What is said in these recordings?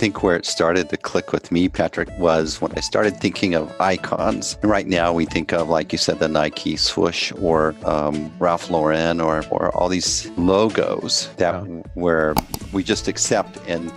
think where it started to click with me, Patrick, was when I started thinking of icons. And right now we think of, like you said, the Nike swoosh or Ralph Lauren or all these logos that where we just accept and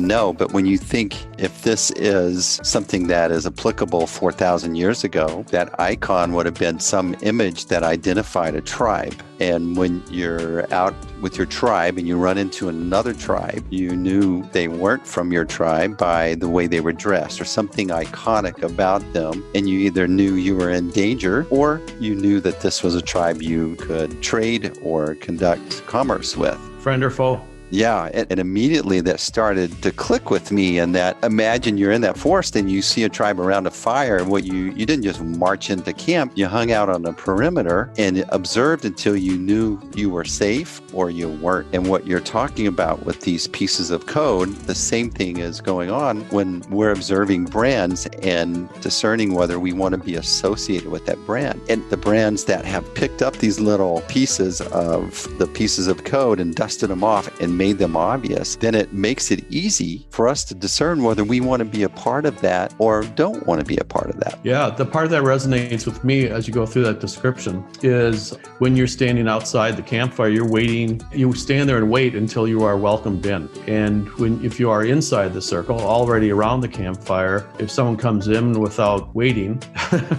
know. But when you think if this is something that is applicable 4,000 years ago, that icon would have been some image that identified a tribe. And when you're out with your tribe and you run into another tribe, you knew they weren't from your tribe by the way they were dressed or something iconic about them. And you either knew you were in danger or you knew that this was a tribe you could trade or conduct commerce with. Friend or foe? Yeah, and immediately that started to click with me, and that imagine you're in that forest and you see a tribe around a fire, and you didn't just march into camp, you hung out on the perimeter and observed until you knew you were safe or you weren't. And what you're talking about with these pieces of code, the same thing is going on when we're observing brands and discerning whether we want to be associated with that brand. And the brands that have picked up these little pieces of code and dusted them off and made them obvious, then it makes it easy for us to discern whether we want to be a part of that or don't want to be a part of that. Yeah, the part that resonates with me as you go through that description is when you're standing outside the campfire, you're waiting, you stand there and wait until you are welcomed in. And if you are inside the circle, already around the campfire, if someone comes in without waiting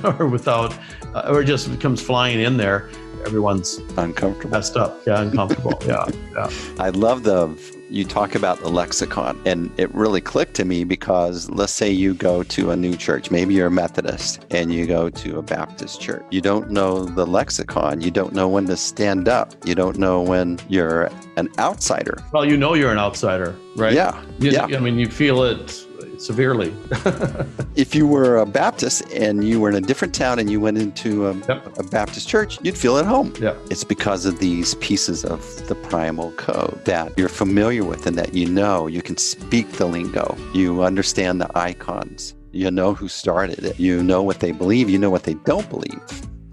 or just comes flying in there, everyone's uncomfortable, messed up. Yeah, uncomfortable. Yeah. I love you talk about the lexicon, and it really clicked to me because let's say you go to a new church, maybe you're a Methodist and you go to a Baptist church. You don't know the lexicon. You don't know when to stand up. You don't know when you're an outsider. Well, you know you're an outsider, right? Yeah. I mean, you feel it severely. If you were a Baptist and you were in a different town and you went into a Baptist church, you'd feel at home. Yeah. It's because of these pieces of the primal code that you're familiar with and that you can speak the lingo. You understand the icons. You know who started it. You know what they believe. You know what they don't believe.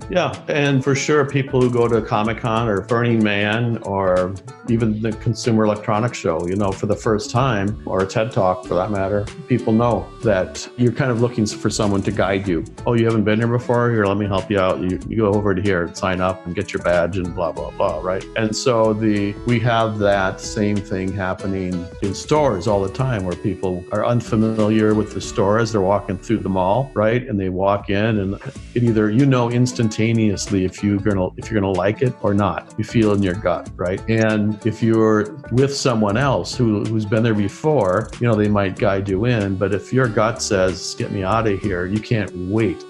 Yeah, and for sure, people who go to Comic-Con or Burning Man or even the Consumer Electronics Show, for the first time, or a TED Talk for that matter, people know that you're kind of looking for someone to guide you. Oh, you haven't been here before? Here, let me help you out. You go over to here and sign up and get your badge and blah, blah, blah, right? And so we have that same thing happening in stores all the time where people are unfamiliar with the store as they're walking through the mall, right? And they walk in and it either, instantaneously if you're gonna like it or not. You feel in your gut, right? And if you're with someone else who's been there before, they might guide you in. But if your gut says, "Get me out of here," you can't wait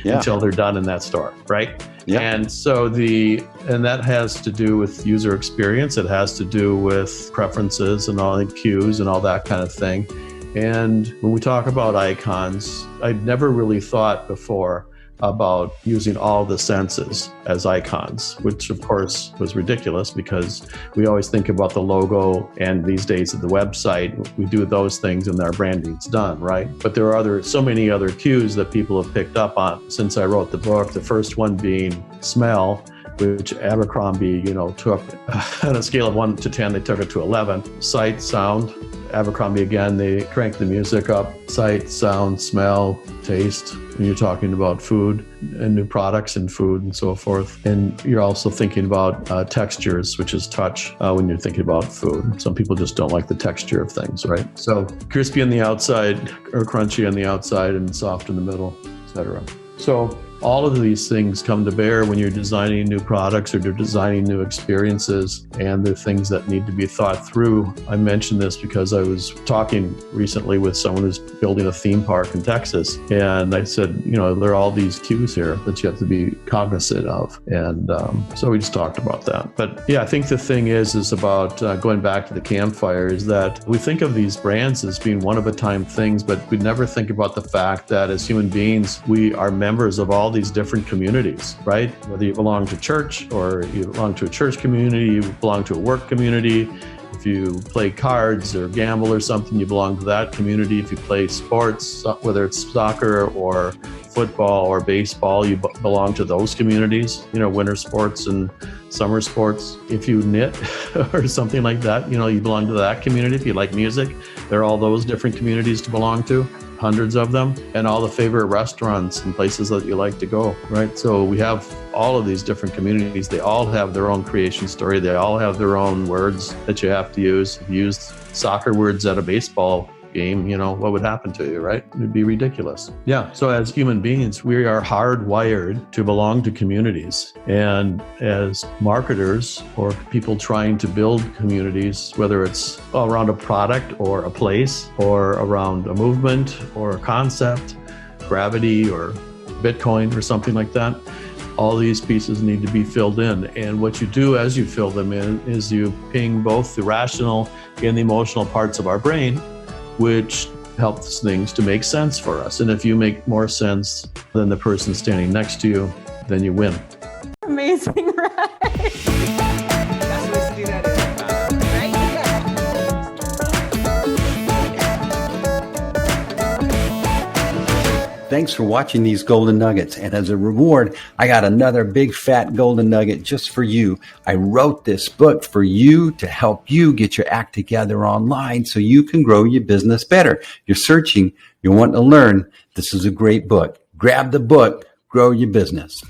until they're done in that store, right? Yeah. And so and that has to do with user experience. It has to do with preferences and all the cues and all that kind of thing. And when we talk about icons, I'd never really thought before about using all the senses as icons, which of course was ridiculous because we always think about the logo and these days at the website, we do those things and our branding's done, right? But there are so many other cues that people have picked up on since I wrote the book, the first one being smell, which Abercrombie, took on a scale of 1 to 10, they took it to 11. Sight, sound, Abercrombie again, they cranked the music up. Sight, sound, smell, taste. When you're talking about food and new products and food and so forth. And you're also thinking about textures, which is touch, when you're thinking about food. Some people just don't like the texture of things, right? So crispy on the outside or crunchy on the outside and soft in the middle, etc. So all of these things come to bear when you're designing new products or you're designing new experiences, and they're things that need to be thought through. I mentioned this because I was talking recently with someone who's building a theme park in Texas, and I said, there are all these cues here that you have to be cognizant of, and so we just talked about that. But yeah, I think the thing is about going back to the campfire is that we think of these brands as being one-of-a-time things, but we never think about the fact that as human beings, we are members of all these different communities, right? Whether you belong to church or you belong to a church community, you belong to a work community. If you play cards or gamble or something, you belong to that community. If you play sports, whether it's soccer or football or baseball, you belong to those communities, winter sports and summer sports. If you knit or something like that, you belong to that community. If you like music, there are all those different communities to belong to, hundreds of them, and all the favorite restaurants and places that you like to go, right? So we have all of these different communities. They all have their own creation story. They all have their own words that you have to use. If you used soccer words at a baseball game, what would happen to you, right? It'd be ridiculous. Yeah. So as human beings, we are hardwired to belong to communities. And as marketers or people trying to build communities, whether it's around a product or a place or around a movement or a concept, gravity or Bitcoin or something like that, all these pieces need to be filled in. And what you do as you fill them in is you ping both the rational and the emotional parts of our brain, which helps things to make sense for us. And if you make more sense than the person standing next to you, then you win. Amazing, right? That's the way to do that Thanks for watching these Golden Nuggets. And as a reward, I got another big fat Golden Nugget just for you. I wrote this book for you to help you get your act together online so you can grow your business better. You're searching, you want to learn. This is a great book. Grab the book, grow your business.